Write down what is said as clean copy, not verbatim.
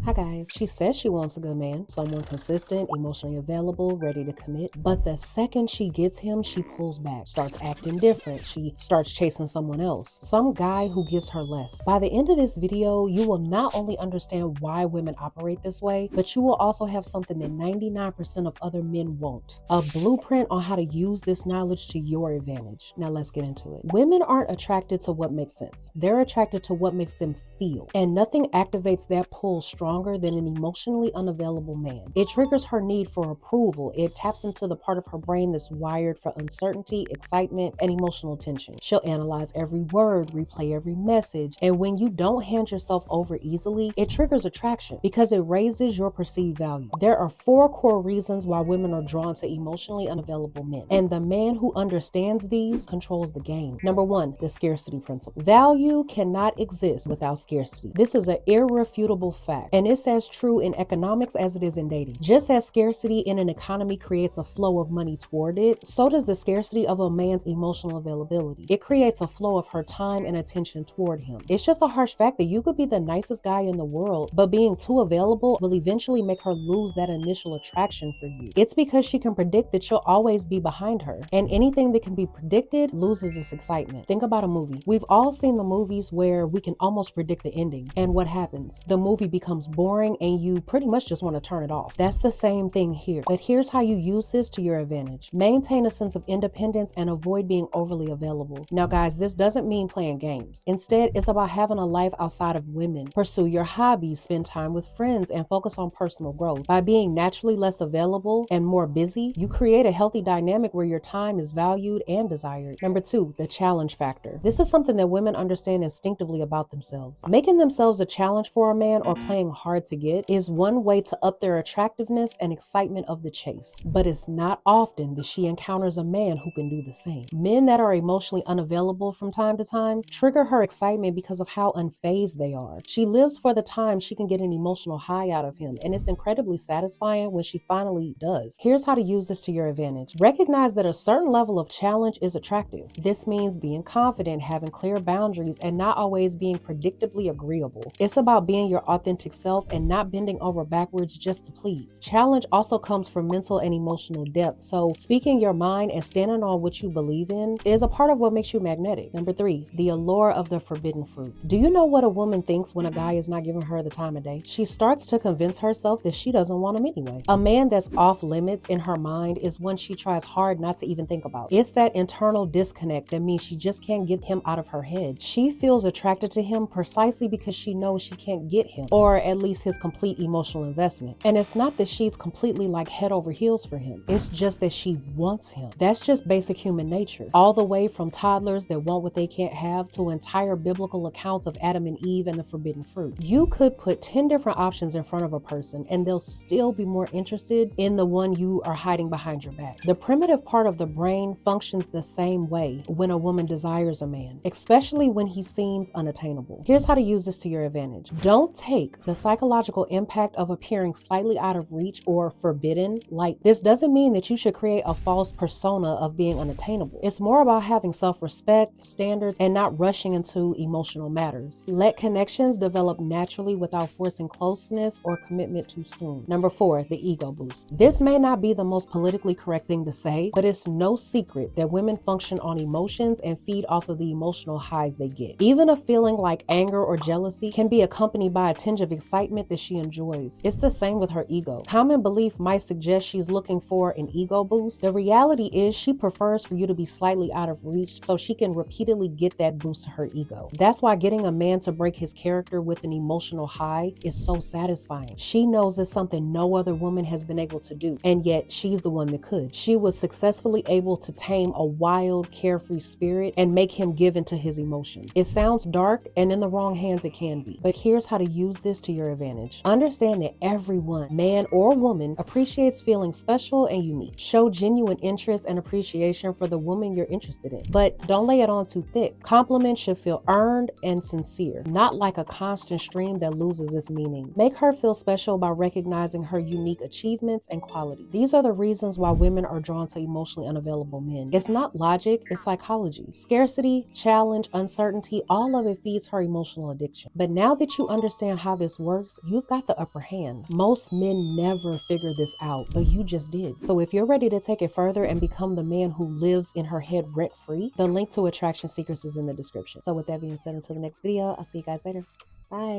Hi guys. She says she wants a good man, someone consistent, emotionally available, ready to commit. But the second she gets him, she pulls back, starts acting different. She starts chasing someone else, some guy who gives her less. By the end of this video, you will not only understand why women operate this way, but you will also have something that 99% of other men won't. A blueprint on how to use this knowledge to your advantage. Now let's get into it. Women aren't attracted to what makes sense. They're attracted to what makes them feel. And nothing activates that pull stronger than an emotionally unavailable man. It triggers her need for approval. It taps into the part of her brain that's wired for uncertainty, excitement, and emotional tension. She'll analyze every word, replay every message, and when you don't hand yourself over easily, it triggers attraction because it raises your perceived value. There are 4 core reasons why women are drawn to emotionally unavailable men, and the man who understands these controls the game. Number 1, the scarcity principle. Value cannot exist without scarcity. This is an irrefutable fact, and it's as true in economics as it is in dating. Just as scarcity in an economy creates a flow of money toward it, so does the scarcity of a man's emotional availability. It creates a flow of her time and attention toward him. It's just a harsh fact that you could be the nicest guy in the world, but being too available will eventually make her lose that initial attraction for you. It's because she can predict that you'll always be behind her, and anything that can be predicted loses its excitement. Think about a movie. We've all seen the movies where we can almost predict the ending, and what happens? The movie becomes boring and you pretty much just want to turn it off. That's the same thing here, but here's how you use this to your advantage. Maintain a sense of independence and avoid being overly available. Now guys, this doesn't mean playing games. Instead, it's about having a life outside of women. Pursue your hobbies, spend time with friends, and focus on personal growth. By being naturally less available and more busy, you create a healthy dynamic where your time is valued and desired. Number 2, the challenge factor. This is something that women understand instinctively about themselves. Making themselves a challenge for a man or playing hard to get is one way to up their attractiveness and excitement of the chase. But it's not often that she encounters a man who can do the same. Men that are emotionally unavailable from time to time trigger her excitement because of how unfazed they are. She lives for the time she can get an emotional high out of him, and it's incredibly satisfying when she finally does. Here's how to use this to your advantage. Recognize that a certain level of challenge is attractive. This means being confident, having clear boundaries, and not always being predictably agreeable. It's about being your authentic self and not bending over backwards just to please. Challenge also comes from mental and emotional depth, so speaking your mind and standing on what you believe in is a part of what makes you magnetic. Number 3, the allure of the forbidden fruit. Do you know what a woman thinks when a guy is not giving her the time of day? She starts to convince herself that she doesn't want him anyway. A man that's off limits in her mind is one she tries hard not to even think about. It's that internal disconnect that means she just can't get him out of her head. She feels attracted to him precisely because she knows she can't get him, or at least his complete emotional investment. And it's not that she's completely like head over heels for him. It's just that she wants him. That's just basic human nature. All the way from toddlers that want what they can't have to entire biblical accounts of Adam and Eve and the forbidden fruit. You could put 10 different options in front of a person and they'll still be more interested in the one you are hiding behind your back. The primitive part of the brain functions the same way when a woman desires a man, especially when he seems unattainable. Here's how to use this to your advantage. Don't take the psychological impact of appearing slightly out of reach or forbidden light. This doesn't mean that you should create a false persona of being unattainable. It's more about having self-respect, standards, and not rushing into emotional matters. Let connections develop naturally without forcing closeness or commitment too soon. Number 4, the ego boost. This may not be the most politically correct thing to say, but it's no secret that women function on emotions and feed off of the emotional highs they get. Even a feeling like anger or jealousy can be accompanied by a tinge of excitement that she enjoys. It's the same with her ego. Common belief might suggest she's looking for an ego boost. The reality is she prefers for you to be slightly out of reach so she can repeatedly get that boost to her ego. That's why getting a man to break his character with an emotional high is so satisfying. She knows it's something no other woman has been able to do, and yet she's the one that could. She was successfully able to tame a wild, carefree spirit and make him give into his emotions. It sounds dark, and in the wrong hands it can be, but here's how to use this to your advantage. Understand that everyone, man or woman, appreciates feeling special and unique. Show genuine interest and appreciation for the woman you're interested in, but don't lay it on too thick. Compliments should feel earned and sincere, not like a constant stream that loses its meaning. Make her feel special by recognizing her unique achievements and quality. These are the reasons why women are drawn to emotionally unavailable men. It's not logic, it's psychology. Scarcity, challenge, uncertainty, all of it feeds her emotional addiction. But now that you understand how this works, works, you've got the upper hand. Most men never figure this out, but you just did. So if you're ready to take it further and become the man who lives in her head rent-free, the link to Attraction Secrets is in the description. So with that being said, until the next video, I'll see you guys later. Bye.